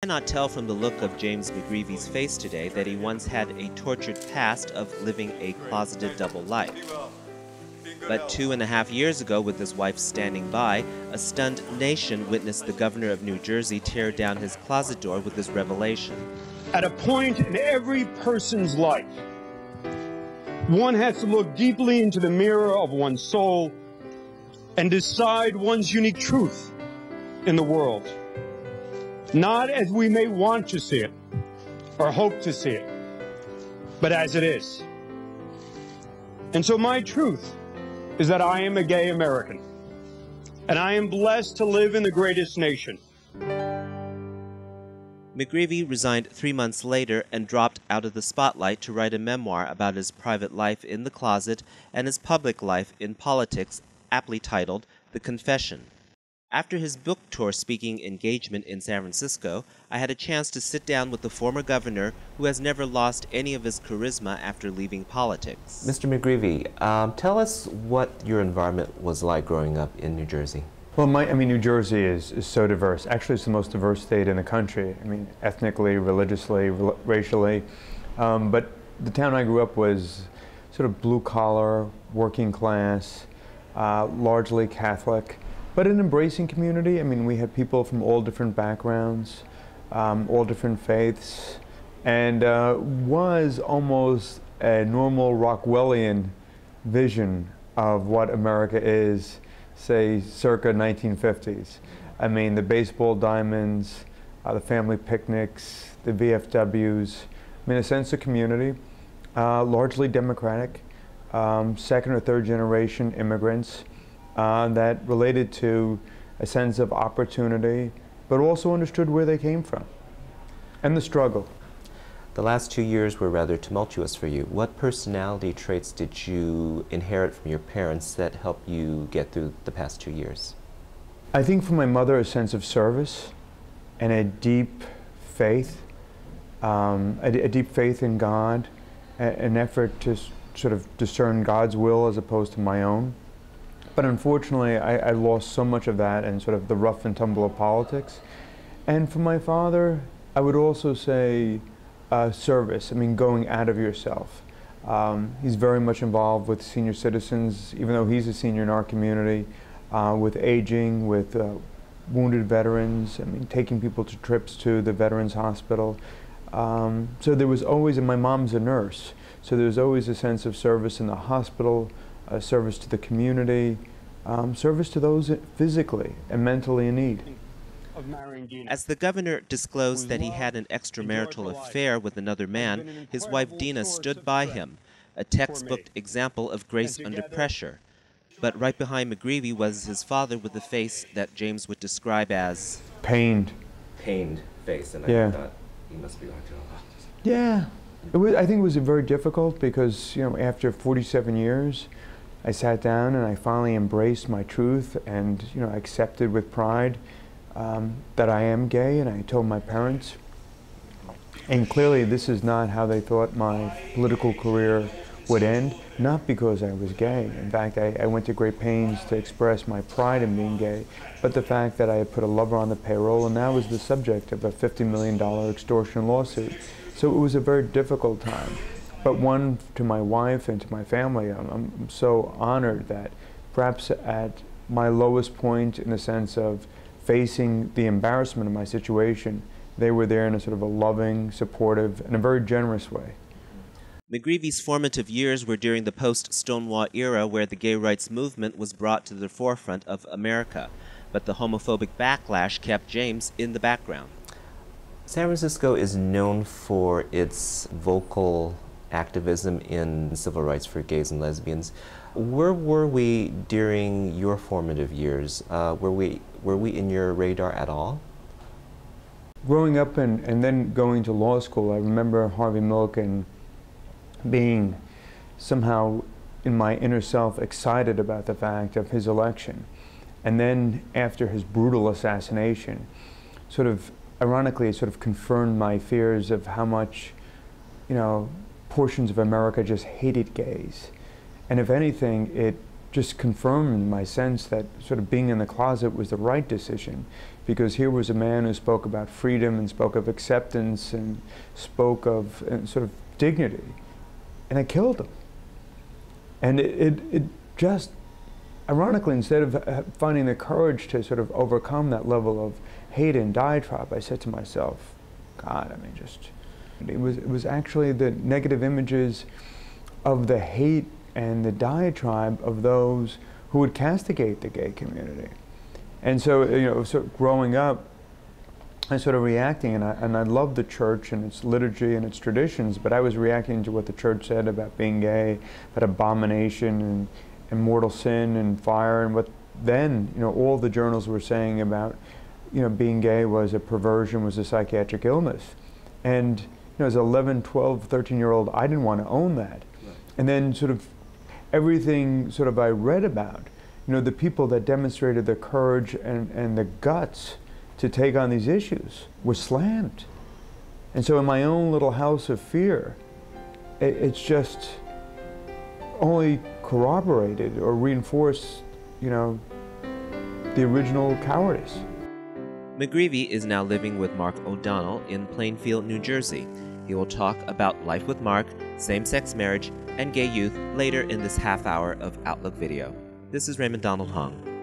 Cannot tell from the look of James McGreevey's face today that he once had a tortured past of living a closeted double life. But 2.5 years ago, with his wife standing by, a stunned nation witnessed the governor of New Jersey tear down his closet door with his revelation. At a point in every person's life, one has to look deeply into the mirror of one's soul and decide one's unique truth in the world. Not as we may want to see it or hope to see it, but as it is. And so my truth is that I am a gay American, and I am blessed to live in the greatest nation. McGreevey resigned 3 months later and dropped out of the spotlight to write a memoir about his private life in the closet and his public life in politics, aptly titled The Confession. After his book tour speaking engagement in San Francisco, I had a chance to sit down with the former governor who has never lost any of his charisma after leaving politics. Mr. McGreevey, tell us what your environment was like growing up in New Jersey. Well, New Jersey is so diverse. Actually, it's the most diverse state in the country. Ethnically, religiously, racially. But the town I grew up was sort of blue-collar, working class, largely Catholic, but an embracing community. We had people from all different backgrounds, all different faiths, and was almost a normal Rockwellian vision of what America is, say, circa 1950s. The baseball diamonds, the family picnics, the VFWs. A sense of community, largely democratic, second or third generation immigrants that related to a sense of opportunity, but also understood where they came from and the struggle. The last 2 years were rather tumultuous for you. What personality traits did you inherit from your parents that helped you get through the past 2 years? I think from my mother, a sense of service and a deep faith, a deep faith in God, an effort to sort of discern God's will as opposed to my own. But unfortunately, I lost so much of that in sort of the rough and tumble of politics. And for my father, I would also say service, going out of yourself. He's very much involved with senior citizens, even though he's a senior in our community, with aging, with wounded veterans, taking people to trips to the Veterans Hospital. So there was always, and my mom's a nurse, so there was always a sense of service in the hospital, service to the community, service to those physically and mentally in need. As the governor disclosed that he had an extramarital affair with another man, his wife Dina stood by him, a textbook example of grace under pressure. But right behind McGreevey was his father with a face that James would describe as pained. Pained face, and yeah. I thought he must be going through a lot. Yeah, I think it was very difficult because, after 47 years, I sat down and I finally embraced my truth and, I accepted with pride that I am gay, and I told my parents. And clearly this is not how they thought my political career would end, not because I was gay. In fact, I went to great pains to express my pride in being gay, but the fact that I had put a lover on the payroll and now was the subject of a $50 million extortion lawsuit. So it was a very difficult time. But one, to my wife and to my family, I'm so honored that perhaps at my lowest point in the sense of facing the embarrassment of my situation, they were there in a sort of a loving, supportive, and a very generous way. McGreevey's formative years were during the post-Stonewall era where the gay rights movement was brought to the forefront of America, but the homophobic backlash kept James in the background. San Francisco is known for its vocal activism in civil rights for gays and lesbians. Where were we during your formative years? Were we in your radar at all? Growing up and then going to law school, I remember Harvey Milk and being somehow in my inner self excited about the fact of his election. And then after his brutal assassination, ironically, it sort of confirmed my fears of how much, portions of America just hated gays. And if anything, it just confirmed my sense that sort of being in the closet was the right decision, because here was a man who spoke about freedom and spoke of acceptance and spoke of sort of dignity, and I killed him. And it just, ironically, instead of finding the courage to sort of overcome that level of hate and diatribe, I said to myself, God, I mean, just, it was actually the negative images of the hate and the diatribe of those who would castigate the gay community. And so, you know, sort of growing up, I sort of reacting, and I loved the church and its liturgy and its traditions, but I was reacting to what the church said about being gay, that abomination and mortal sin and fire, and what then, you know, all the journals were saying about, you know, being gay was a perversion, was a psychiatric illness. And, you know, as an 11, 12, 13-year-old, I didn't want to own that. Right. And then sort of everything sort of I read about, you know, the people that demonstrated the courage and the guts to take on these issues was slammed. And so in my own little house of fear, it's just only corroborated or reinforced, you know, the original cowardice. McGreevey is now living with Mark O'Donnell in Plainfield, New Jersey. He will talk about life with Mark, same-sex marriage, and gay youth later in this half hour of Outlook Video. This is Raymond Donald Hong.